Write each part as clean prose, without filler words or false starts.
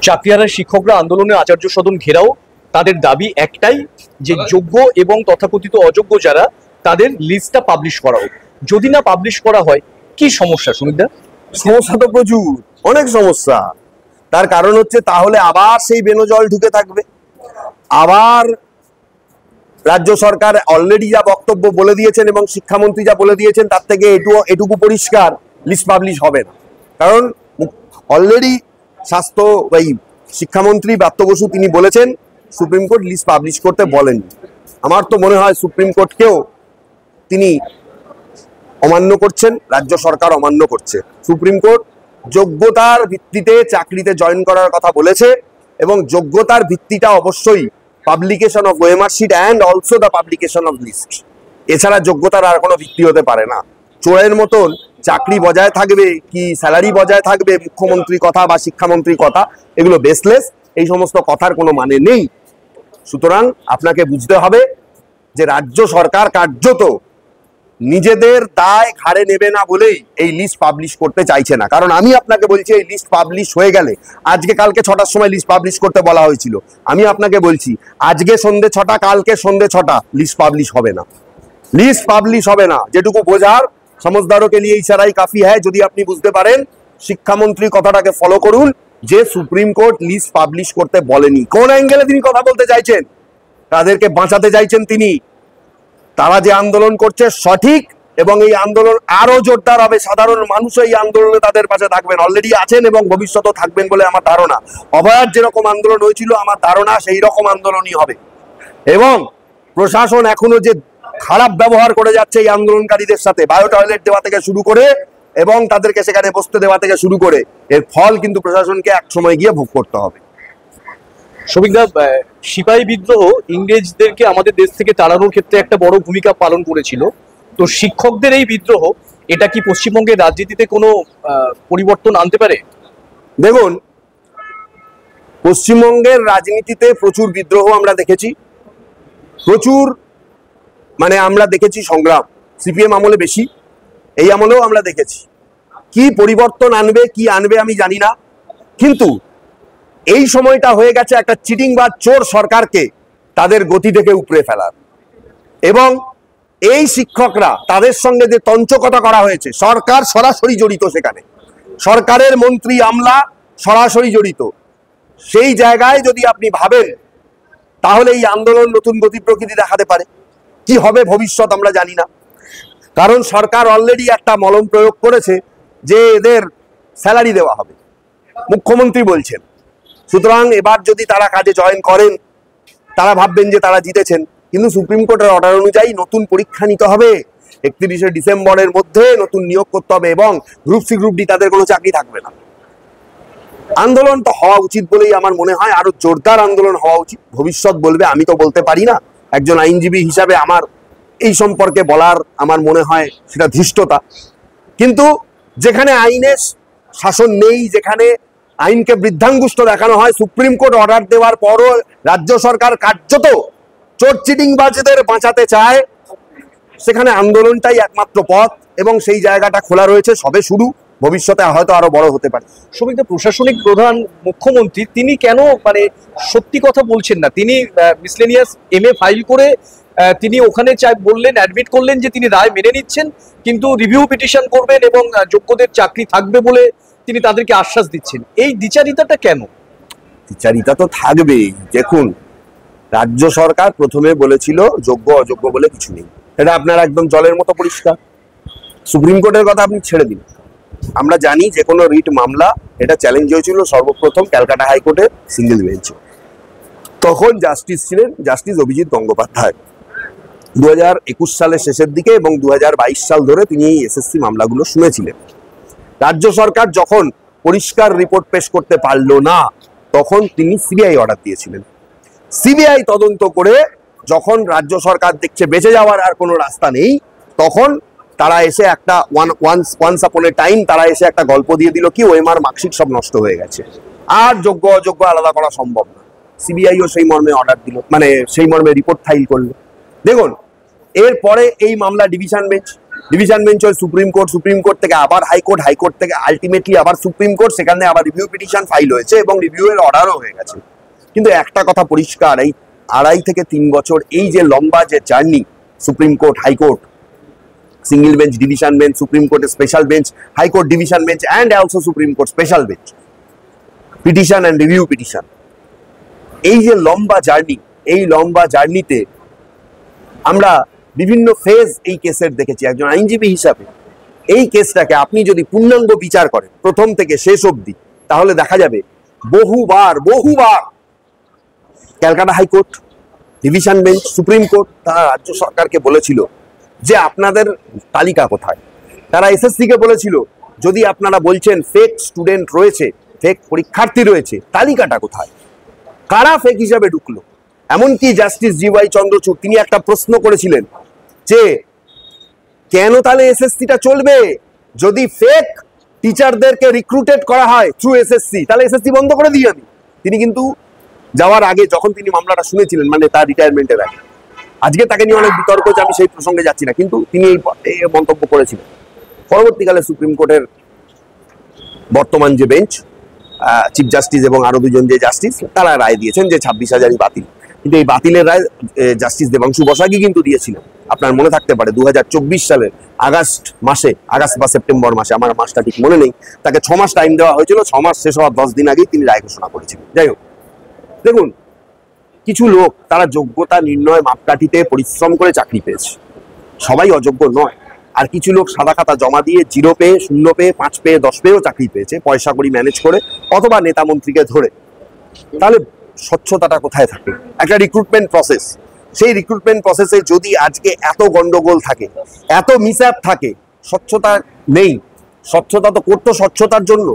চাকরিহারা শিক্ষকরা আন্দোলনে আচার্য সদন ঘেরাও, তাদের দাবি একটাই যে যোগ্য এবং তথাকথিত অযোগ্য যারা তাদের লিস্টটা পাবলিশ করা হোক। যদি না পাবলিশ করা হয় কি সমস্যা সুমিতদা? সমস্যা তো প্রচুর, অনেক সমস্যা। তার কারণ হচ্ছে তাহলে আবার সেই বেনজল ঢুকে থাকবে। আবার রাজ্য সরকার অলরেডি যা বক্তব্য বলে দিয়েছেন এবং শিক্ষামন্ত্রী যা বলে দিয়েছেন তার থেকে এটুকু পরিষ্কার, লিস্ট পাবলিশ হবে না। কারণ অলরেডি শিক্ষামন্ত্রী ব্রাত্য বসু তিনি বলেছেন সুপ্রিম কোর্ট লিস্ট পাবলিশ করতে বলেন। আমার তো মনে হয় সুপ্রিম কোর্টকেও তিনি অমান্য করছেন, রাজ্য সরকার অমান্য করছে। সুপ্রিম কোর্ট যোগ্যতার ভিত্তিতে চাকরিতে জয়েন করার কথা বলেছে এবং যোগ্যতার ভিত্তিটা অবশ্যই publication of OMR sheet and also the publication of list. এছাড়া যোগ্যতার আর কোনো ভিত্তি হতে পারে না। চোরের মতন চাকরি বজায় থাকবে কি স্যালারি বজায় থাকবে, মুখ্যমন্ত্রী কথা বা শিক্ষামন্ত্রী কথা, এগুলো বেসলেস। এই সমস্ত কথার কোনো মানে নেই। সুতরাং আপনাকে বুঝতে হবে যে রাজ্য সরকার কার্যত নিজেদের দায় ঘাড়ে নেবে না বলেই এই লিস্ট পাবলিশ করতে চাইছে না। কারণ আমি আপনাকে বলছি এই লিস্ট পাবলিশ হয়ে গেলে, আজকে কালকে 6টার সময় লিস্ট পাবলিশ করতে বলা হয়েছিল, আমি আপনাকে বলছি আজকে সন্ধ্যে 6টা কালকে সন্ধ্যে 6টা লিস্ট পাবলিশ হবে না। লিস্ট পাবলিশ হবে না। যেটুকু বোঝার সমঝদারোं के लिए इशारा ही काफी है। যদি আপনি বুঝতে পারেন, শিক্ষামন্ত্রী কথাটাকে ফলো করুন যে সুপ্রিম কোর্ট লিস্ট পাবলিশ করতে বলেনি। কোন অ্যাঙ্গেলে তিনি কথা বলতে চাইছেন? তাদেরকে বাঁচাতে চাইছেন তিনি। তারা যে আন্দোলন করছে সঠিক এবং এই আন্দোলন আরো জোরদার হবে। সাধারণ মানুষ এই আন্দোলনে তাদের পাশে থাকবেন, অলরেডি আছেন এবং ভবিষ্যতেও থাকবেন বলে আমার ধারণা। অভয়ার যেরকম আন্দোলন হয়েছিল আমার ধারণা সেই রকম আন্দোলনই হবে। এবং প্রশাসন এখনো যে খারাপ ব্যবহার করে যাচ্ছে এই আন্দোলনকারীদের সাথে, বায়ো টয়লেট দেওয়া থেকে শুরু করে এবং তাদেরকে সেখানে বসতে দেওয়া থেকে শুরু করে, এর ফল কিন্তু প্রশাসনকে এক সময় গিয়ে ভোগ করতে হবে। শোভিকদা, সিপাহী বিদ্রোহ ইংরেজদেরকে আমাদের দেশ থেকে তাড়ানোর ক্ষেত্রে একটা বড় ভূমিকা পালন করেছিল। তো শিক্ষকদের এই বিদ্রোহ, এটা কি পশ্চিমবঙ্গের রাজনীতিতে কোনো পরিবর্তন আনতে পারে? দেখুন, পশ্চিমবঙ্গের রাজনীতিতে প্রচুর বিদ্রোহ আমরা দেখেছি, প্রচুর আমরা দেখেছি সংগ্রাম। সিপিএম আমলে বেশি, এই আমলেও আমরা দেখেছি। কি পরিবর্তন আনবে কি আনবে আমি জানি না, কিন্তু এই সময়টা হয়ে গেছে একটা চিটিং বা চোর সরকারকে তাদের গতি থেকে উপড়ে ফেলার। এবং এই শিক্ষকরা, তাদের সঙ্গে যে তঞ্চকতা করা হয়েছে, সরকার সরাসরি জড়িত, সেখানে সরকারের মন্ত্রী আমলা সরাসরি জড়িত। সেই জায়গায় যদি আপনি ভাবেন তাহলে এই আন্দোলন নতুন গতি প্রকৃতি দেখাতে পারে। কি হবে ভবিষ্যৎ আমরা জানি না। কারণ সরকার অলরেডি একটা মলম প্রয়োগ করেছে যে এদের স্যালারি দেওয়া হবে, মুখ্যমন্ত্রী বলছেন। সুতরাং এবার যদি তারা কাজে জয়েন করেন, তারা ভাববেন যে তারা জিতেছেন, কিন্তু সুপ্রিম কোর্টের অর্ডার অনুযায়ী নতুন পরীক্ষা নিতে হবে। 31শে ডিসেম্বরের মধ্যে নতুন নিয়োগ করতে হবে এবং গ্রুপ সি গ্রুপ ডি তাদের কোনো চাকরি থাকবে না। আন্দোলন তো হওয়া উচিত বলেই আমার মনে হয়, আরো জোরদার আন্দোলন হওয়া উচিত। ভবিষ্যৎ বলবে, আমি তো বলতে পারি না। একজন আইনজীবী হিসাবে আমার এই সম্পর্কে বলার আমার মনে হয় সেটা ধৃষ্টতা। কিন্তু যেখানে আইনের শাসন নেই, যেখানে আইনকে বৃদ্ধাঙ্গুষ্ঠ দেখানো হয়, সুপ্রিম কোর্ট অর্ডার দেওয়ার পরও রাজ্য সরকার কার্যত চোর চিটিংবাজদের বাঁচাতে চায়, সেখানে আন্দোলনটাই একমাত্র পথ এবং সেই জায়গাটা খোলা রয়েছে, সবে শুরু, ভবিষ্যতে হয়তো আরো বড় হতে পারে। শোভিকদা, প্রশাসনিক প্রধান মুখ্যমন্ত্রী তিনি কেন সত্যি কথা বলছেন না? তিনি মিসলেনিয়াস এমএ ফাইল করে তিনি ওখানে বললেন, অ্যাডমিট করলেন যে তিনি রায় মেনে নিচ্ছেন, কিন্তু রিভিউ পিটিশন করবেন এবং যোগ্যদের চাকরি থাকবে বলে তিনি তাদেরকে আশ্বাস দিচ্ছেন। এই দ্বিচারিতাটা কেন? দ্বিচারিতা তো থাকবেই। দেখুন, রাজ্য সরকার প্রথমে বলেছিল যোগ্য অযোগ্য বলে কিছু নেই, এটা আপনার একদম জলের মতো পরিষ্কার। সুপ্রিম কোর্টের কথা আপনি ছেড়ে দিন, আমরা জানি যে কোনো রিট মামলা এটা চ্যালেঞ্জ হয়েছিল সর্বপ্রথম ক্যালকাটা হাইকোর্টের সিঙ্গেল বেঞ্চে। তখন জাস্টিস ছিলেন জাস্টিস অভিজিৎ গঙ্গোপাধ্যায়। 2021 সালের শেষের দিকে এবং 2022 সাল ধরে তিনি এই এসএসসি মামলাগুলো শুনেছিলেন। রাজ্য সরকার যখন পরিষ্কার রিপোর্ট পেশ করতে পারল না, তখন তিনি সিবিআই অর্ডার দিয়েছিলেন। সিবিআই তদন্ত করে যখন রাজ্য সরকার দেখছে বেঁচে যাওয়ার আর কোনো রাস্তা নেই, তখন তারা এসে একটা ওয়ান্স আপন এ টাইম তারা এসে একটা গল্প দিয়ে দিল কি ওএমআর মার্কশিট সব নষ্ট হয়ে গেছে, আর যোগ্য অযোগ্য আলাদা করা সম্ভব না। সিবিআইও সেই মর্মে অর্ডার দিল, সেই মর্মে রিপোর্ট ফাইল করলো। দেখুন, এরপরে এই মামলা ডিভিশন বেঞ্চ, ডিভিশন বেঞ্চ হয় সুপ্রিম কোর্ট, সুপ্রিম কোর্ট থেকে আবার হাইকোর্ট, হাইকোর্ট থেকে আলটিমেটলি আবার সুপ্রিম কোর্ট, সেখানে আবার রিভিউ পিটিশন ফাইল হয়েছে এবং রিভিউ এর অর্ডারও হয়ে গেছে। কিন্তু একটা কথা পরিষ্কার, এই 2.5 থেকে 3 বছর এই যে লম্বা যে journey, supreme court, high court, single bench, division bench, supreme কোর্টের special bench, high court division bench and also supreme court special bench, petition and review petition, এই যে লম্বা জার্নি, এই লম্বা জার্নিতে আমরা বিভিন্ন ফেজ এই কেসের দেখেছি। একজন আইনজীবী হিসাবে এই কেসটাকে আপনি যদি পূর্ণাঙ্গ বিচার করেন প্রথম থেকে শেষ অবধি, তাহলে দেখা যাবে বহুবার Calcutta high court, division bench, supreme court তারা রাজ্য সরকারকে বলেছিল যে আপনাদের তালিকা কোথায়। তারা এসএসসি কে বলেছিল যদি আপনারা বলছেন ফেক স্টুডেন্ট রয়েছে, ফেক পরীক্ষার্থী রয়েছে, তালিকাটা কোথায়, কারা ফেক হিসাবে ঢুকলো। এমনকি জাস্টিস জিওয়াই চন্দ্রচূড় তিনি একটা প্রশ্ন করেছিলেন যে কেন তাহলে এসএসসিটা চলবে, যদি ফেক টিচারদেরকে রিক্রুটেড করা হয় থ্রু এসএসসি, তাহলে এসএসসি বন্ধ করে দিই আমি। তিনি কিন্তু যাওয়ার আগে যখন তিনি মামলাটা শুনেছিলেন, মানে তার রিটায়ারমেন্টের আগে, আজকে তাকে নিয়ে অনেক বিতর্ক, যে আমি সেই প্রসঙ্গে যাচ্ছি না, কিন্তু তিনি এই মন্তব্য করেছিলেন। পরবর্তীকালে সুপ্রিম কোর্টের বর্তমান যে বেঞ্চ, চিফ জাস্টিস এবং আরো দুজন যে জাস্টিস, তারা রায় দিয়েছেন যে 26,000ই বাতিল। কিন্তু এই বাতিলের রায় জাস্টিস দেবাংশু বসাকই কিন্তু দিয়েছিলেন। আপনার মনে থাকতে পারে 2024 সালের আগস্ট বা সেপ্টেম্বর মাসে, আমার মাসটা ঠিক মনে নেই, তাকে 6 মাস টাইম দেওয়া হয়েছিল। 6 মাস শেষ হওয়ার 10 দিন আগেই তিনি রায় ঘোষণা করেছিলেন। যাই হোক, দেখুন, কিছু লোক তারা যোগ্যতা নির্ণয় মাপকাঠিতে পরিশ্রম করে চাকরি পেয়েছে, সবাই অযোগ্য নয়। আর কিছু লোক সাদা খাতা জমা দিয়ে 0 পেয়ে, 0 পেয়ে, 5 পেয়ে, 10 পেয়েও চাকরি পেয়েছে, পয়সা করি ম্যানেজ করে অথবা নেতা মন্ত্রীকে ধরে। তাহলে স্বচ্ছতাটা কোথায় থাকে? একটা রিক্রুটমেন্ট প্রসেস, সেই রিক্রুটমেন্ট প্রসেসে যদি আজকে এত গন্ডগোল থাকে, এত মিসঅ্যাপ থাকে, স্বচ্ছতা নেই। স্বচ্ছতা তো করতো স্বচ্ছতার জন্য,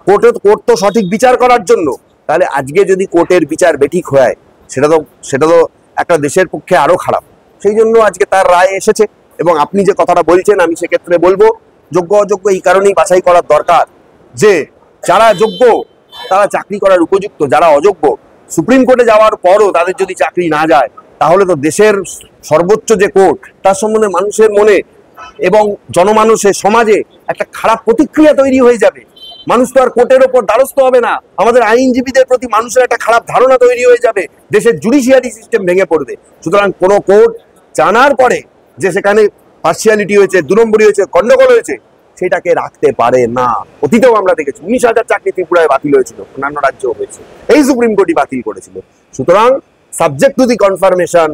কোর্ট তো সঠিক বিচার করার জন্য। তাহলে আজকে যদি কোর্টের বিচার বেঠিক হয়, সেটা তো একটা দেশের পক্ষে আরো খারাপ। সেই জন্য আজকে তার রায় এসেছে। এবং আপনি যে কথাটা বলছেন, আমি সেক্ষেত্রে বলবো যোগ্য অযোগ্য এই কারণেই বাছাই করার দরকার যে যারা যোগ্য তারা চাকরি করার উপযুক্ত, যারা অযোগ্য সুপ্রিম কোর্টে যাওয়ার পরও তাদের যদি চাকরি না যায়, তাহলে তো দেশের সর্বোচ্চ যে কোর্ট, তার সম্বন্ধে মানুষের মনে এবং জনমানুষের সমাজে একটা খারাপ প্রতিক্রিয়া তৈরি হয়ে যাবে। মানুষ তো আর কোর্টের ওপর দ্বারস্থ হবে না, আমাদের আইনজীবীদের প্রতি মানুষের একটা খারাপ ধারণা তৈরি হয়ে যাবে, দেশের জুডিশিয়ারি সিস্টেম ভেঙে পড়বে। সুতরাং কোনো কোর্ট জানার পরে যে সেখানে পার্সিয়ালিটি হয়েছে, 2 নম্বরই হয়েছে, গন্ডগোল হয়েছে, সেটাকে রাখতে পারে না। অতীতেও আমরা দেখেছি 19,000 চাকরি ত্রিপুরায় বাতিল হয়েছিল, অন্যান্য রাজ্যেও হয়েছে, এই সুপ্রিম কোর্টই বাতিল করেছিল। সুতরাং সাবজেক্ট টু দি কনফার্মেশন,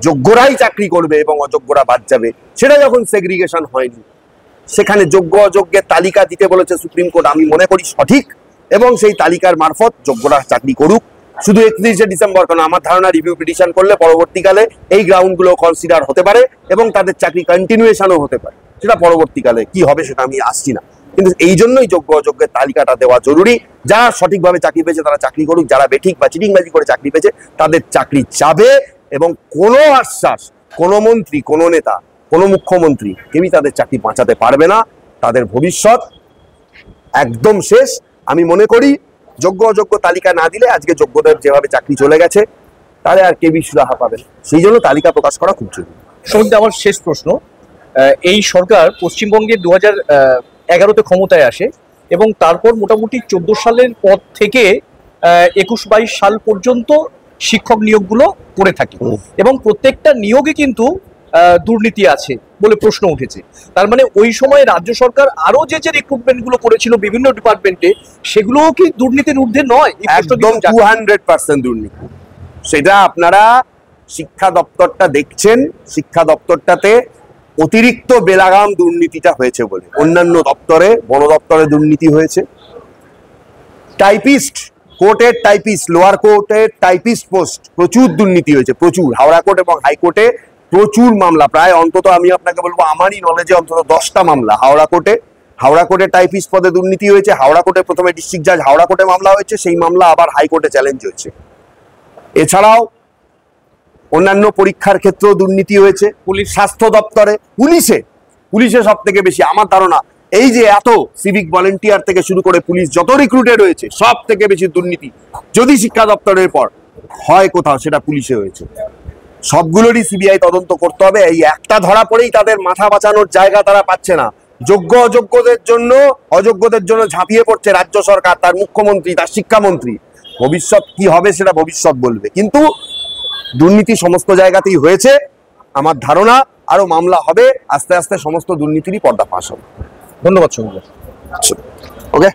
যোগ্যরাই চাকরি করবে এবং অযোগ্যরা বাদ যাবে। সেটা যখন সেগ্রিগেশন হয়নি, সেখানে যোগ্য অযোগ্যের তালিকা দিতে বলেছে সুপ্রিম কোর্ট, আমি মনে করি সঠিক, এবং সেই তালিকার মারফত যোগ্যরা চাকরি করুক। শুধু 31শে ডিসেম্বর কেন, আমার ধারণা রিভিউ পিটিশন করলে পরবর্তীকালে এই গ্রাউন্ডগুলো কনসিডার হতে পারে এবং তাদের চাকরি কন্টিনিউয়েশনও হতে পারে। সেটা পরবর্তীকালে কি হবে সেটা আমি আসছি না, কিন্তু এই জন্যই যোগ্য অযোগ্যের তালিকাটা দেওয়া জরুরি। যারা সঠিকভাবে চাকরি পেয়েছে তারা চাকরি করুক, যারা বেঠিক বা চিটিংবাজি করে চাকরি পেয়েছে তাদের চাকরি যাবে। এবং কোনো আশ্বাস, কোনো মন্ত্রী, কোনো নেতা, কোনো মুখ্যমন্ত্রী কেউই তাদের চাকরি বাঁচাতে পারবে না। তাদের ভবিষ্যৎ একদম শেষ। আমি মনে করি যোগ্য অযোগ্য তালিকা না দিলে আজকে যোগ্যদের যেভাবে চাকরি চলে গেছে, তাহলে আর কেউই সুরাহা পাবে না। সেই জন্য তালিকা প্রকাশ করা খুব জরুরি। সমিত, আমার শেষ প্রশ্ন, এই সরকার পশ্চিমবঙ্গে 2011-তে ক্ষমতায় আসে এবং তারপর মোটামুটি 14 সালের পর থেকে 21-22 সাল পর্যন্ত শিক্ষক নিয়োগগুলো করে থাকে এবং প্রত্যেকটা নিয়োগে কিন্তু দুর্নীতি আছে বলে প্রশ্ন উঠেছে। তার মানে ওই সময় রাজ্য সরকার আরো যে রিক্রুটমেন্ট গুলো করেছিল বিভিন্ন ডিপার্টমেন্টে, সেগুলোও কি দুর্নীতির ঊর্ধ্বে নয়? একদম 200% দুর্নীতি। সেটা আপনারা শিক্ষা দপ্তরটা দেখছেন, শিক্ষা দপ্তরটাতে অতিরিক্ত বেলাগাম দুর্নীতিটা হয়েছে বলে। অন্যান্য দপ্তরে, বন দপ্তরে দুর্নীতি হয়েছে, টাইপিস্ট, কোর্টের টাইপিস্ট, লোয়ার কোর্টের টাইপিস্ট পোস্ট প্রচুর দুর্নীতি হয়েছে, প্রচুর। হাওড়া কোর্ট এবং হাইকোর্টে প্রচুর মামলা, প্রায় অন্তত আমি আপনাকে বলবো আমারই নলেজে অন্তত 10টা মামলা হাওড়া কোর্টে টাইপিস্ট পদে দুর্নীতি হয়েছে। হাওড়া কোর্টে প্রথমে ডিস্ট্রিক্ট জাজ হাওড়া কোর্টে মামলা হয়েছে, সেই মামলা আবার হাইকোর্টে চ্যালেঞ্জ হয়েছে। এছাড়াও অন্যান্য পরীক্ষার ক্ষেত্রেও দুর্নীতি হয়েছে। পুলিশ, স্বাস্থ্য দপ্তরে, পুলিশে সব থেকে বেশি আমার ধারণা। এই যে এত সিভিক ভলেন্টিয়ার থেকে শুরু করে পুলিশ যত রিক্রুটেড হয়েছে, সব থেকে বেশি দুর্নীতি যদি শিক্ষা দপ্তরের পর হয় কোথাও, সেটা পুলিশে হয়েছে। সবগুলোরই সিবিআই তদন্ত করতে হবে। এই একটা ধরা পড়েই তাদের মাথা বাঁচানোর জায়গা তারা পাচ্ছে না। অযোগ্যদের জন্য ঝাঁপিয়ে পড়ছে রাজ্য সরকার, তার মুখ্যমন্ত্রী, তার শিক্ষামন্ত্রী। ভবিষ্যৎ কি হবে সেটা ভবিষ্যৎ বলবে, কিন্তু দুর্নীতি সমস্ত জায়গাতেই হয়েছে। আমার ধারণা আরো মামলা হবে, আস্তে আস্তে সমস্ত দুর্নীতিরই পর্দাফাঁস হবে। ধন্যবাদ সৌমিক। ওকে।